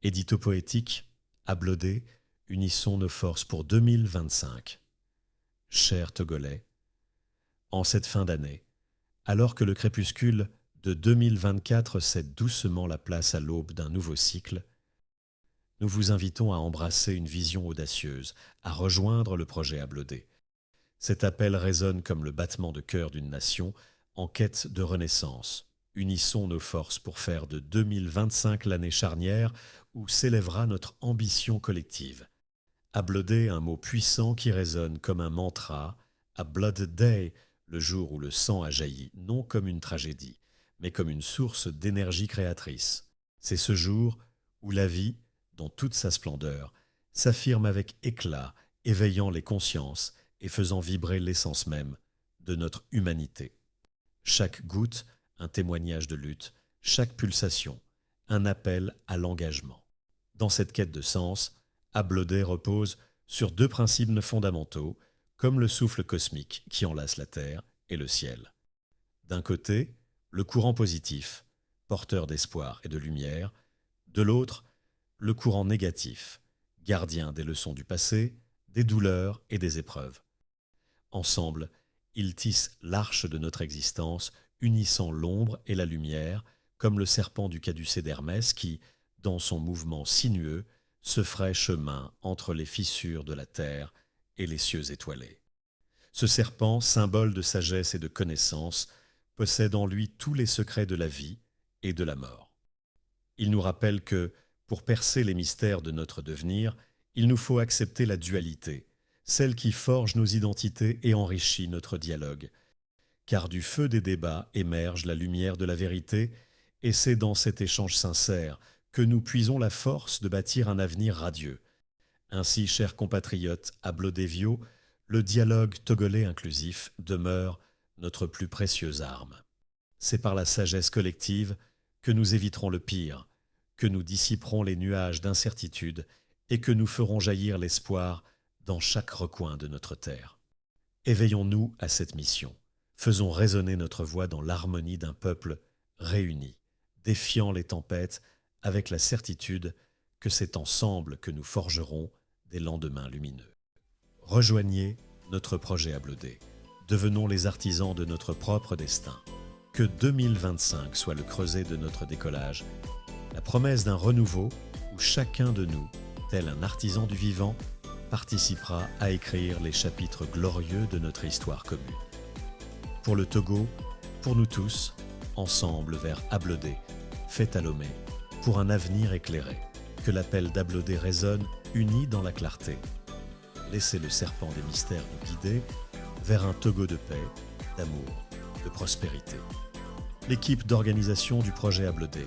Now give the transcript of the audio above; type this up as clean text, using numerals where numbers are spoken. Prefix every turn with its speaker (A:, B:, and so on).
A: Édito poétique, Ablodé, unissons nos forces pour 2025. Chers Togolais, en cette fin d'année, alors que le crépuscule de 2024 cède doucement la place à l'aube d'un nouveau cycle, nous vous invitons à embrasser une vision audacieuse, à rejoindre le projet Ablodé. Cet appel résonne comme le battement de cœur d'une nation en quête de renaissance. Unissons nos forces pour faire de 2025 l'année charnière où s'élèvera notre ambition collective. Ablodé, un mot puissant qui résonne comme un mantra, à Blood Day, le jour où le sang a jailli, non comme une tragédie, mais comme une source d'énergie créatrice. C'est ce jour où la vie, dans toute sa splendeur, s'affirme avec éclat, éveillant les consciences et faisant vibrer l'essence même de notre humanité. Chaque goutte, un témoignage de lutte, chaque pulsation, un appel à l'engagement. Dans cette quête de sens, Ablodé repose sur deux principes fondamentaux, comme le souffle cosmique qui enlace la terre et le ciel. D'un côté, le courant positif, porteur d'espoir et de lumière, de l'autre, le courant négatif, gardien des leçons du passé, des douleurs et des épreuves. Ensemble, ils tissent l'arche de notre existence, unissant l'ombre et la lumière, comme le serpent du caducée d'Hermès qui, dans son mouvement sinueux, se ferait chemin entre les fissures de la terre et les cieux étoilés. Ce serpent, symbole de sagesse et de connaissance, possède en lui tous les secrets de la vie et de la mort. Il nous rappelle que, pour percer les mystères de notre devenir, il nous faut accepter la dualité, celle qui forge nos identités et enrichit notre dialogue. Car du feu des débats émerge la lumière de la vérité, et c'est dans cet échange sincère que nous puisons la force de bâtir un avenir radieux. Ainsi, chers compatriotes ablodéviaux, le dialogue togolais inclusif demeure notre plus précieuse arme. C'est par la sagesse collective que nous éviterons le pire, que nous dissiperons les nuages d'incertitude et que nous ferons jaillir l'espoir dans chaque recoin de notre terre. Éveillons-nous à cette mission. Faisons résonner notre voix dans l'harmonie d'un peuple réuni, défiant les tempêtes avec la certitude que c'est ensemble que nous forgerons des lendemains lumineux. Rejoignez notre projet Ablodé. Devenons les artisans de notre propre destin. Que 2025 soit le creuset de notre décollage, la promesse d'un renouveau où chacun de nous, tel un artisan du vivant, participera à écrire les chapitres glorieux de notre histoire commune. Pour le Togo, pour nous tous, ensemble vers Ablodé, fête à Lomé, pour un avenir éclairé. Que l'appel d'Ablodé résonne uni dans la clarté. Laissez le serpent des mystères nous guider vers un Togo de paix, d'amour, de prospérité. L'équipe d'organisation du projet Ablodé